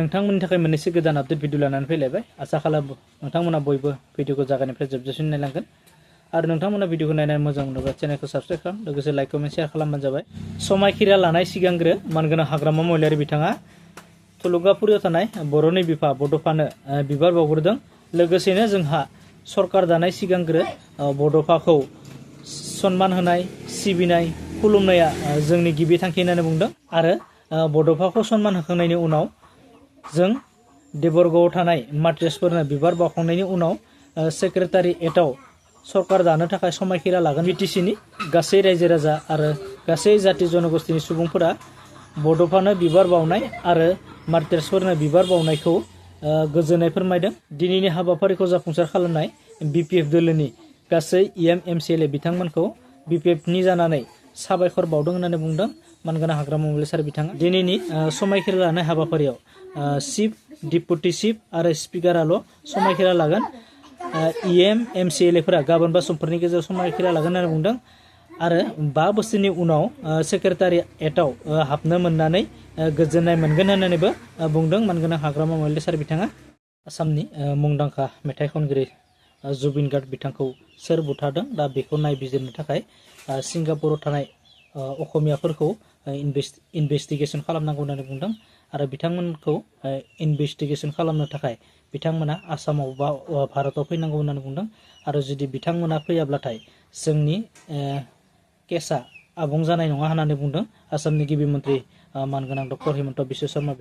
नोंथांमोननि थाखाय मोननैसो गोदान आपडेट भिडिअ लानानै फैलायबाय आसा खालामो नोंथांमोना बयबो भिडिअखौ जागायनायनिफ्राय जोबजासिम नायलांगोन आरो नोंथांमोना भिडिअखौ नायनानै मोजां मोनोब्ला चेनेलखौ साबस्क्राइब खालाम लोगोसे लाइक कमेन्ट शेयार खालामबानो जाबाय। समायखिरा लानाय सिगांग्रो मानगोनां हाग्रामा महिलारि बिथाङा थुलुंगाफुरियाव थानाय बर'नि बिफा बड'फानो बिबार बावग्रोदों। लोगोसेनो जोंहा सरकार दानाय सिगांग्रो बड'फाखौ सन्मान होनाय सिबिनाय खुलुमनाया जोंनि गिबि थांखि होननानै बुंदों आरो बड'फाखौ सन्मान होखांनायनि उनाव जों देबरगावआव थानाय माट्रिसफोरनो बिबार बावखांनायनि उनाव सेक्रेटारिएटआव सरकार दानो थाखाय समायखिरा लागोन। बिटिसिनि गासै रायजो राजा आरो गासै जाति जनगोष्ठीनि सुबुंफोरा बड'फानो बिबार बावनाय आरो मार्टिर्सफोरनो बिबार बावनायखौ गोजोननाय फोरमायदों। दिनैनि हाबाफारिखौ जाफुंसार खालामनाय बिपिएफ दोलोनि गासै एमसिएलए बिथांमोनखौ बिपिएफनि जानानै साबायखर बावदों होननानै बुंदों मानगोनां हाग्रामा महिलारि बिथाङा। दिनैनि समायखिरा लानाय हाबाफारियाव चिफ डिप्युटि चिफ आरो स्पिकाराल' समायखिरा लागोन। एमसिएलएफोरा गाबोन बा समफोरनि गेजेराव समायखिरा लागोन होननानै बुंदों आरो 5 बोसोरनि उनाव सेक्रेटारिएटआव हाबनो मोननानै गोजोननाय मोनगोन होननानैबो बुंदों मानगोनां हाग्रामा महिलारि बिथाङा। आसामनि मुंदांखा मेथाइ खनगिरि जुबिन गार्ग बिथांखौ सोर बुथारदों दा बेखौ नायबिजिरनो थाखाय सिंगापुराव थानाय असमियाफोरखौ इनभेस्टिगेसन खालामनांगौ होननानै बुंदों आरो बिथांमोनखौ इनभेस्टिगेसन खालामनो थाखाय बिथांमोना आसामाव बा भारताव फैनांगौ होननानै बुंदों आरो जुदि बिथांमोना फैयाब्लाथाय जोंनि केसा आबुं जानाय नङा होननानै बुंदों आसामनि गिबि मन्थ्रि मानगोनां डक्टर हिमन्त बिश्व शर्मा।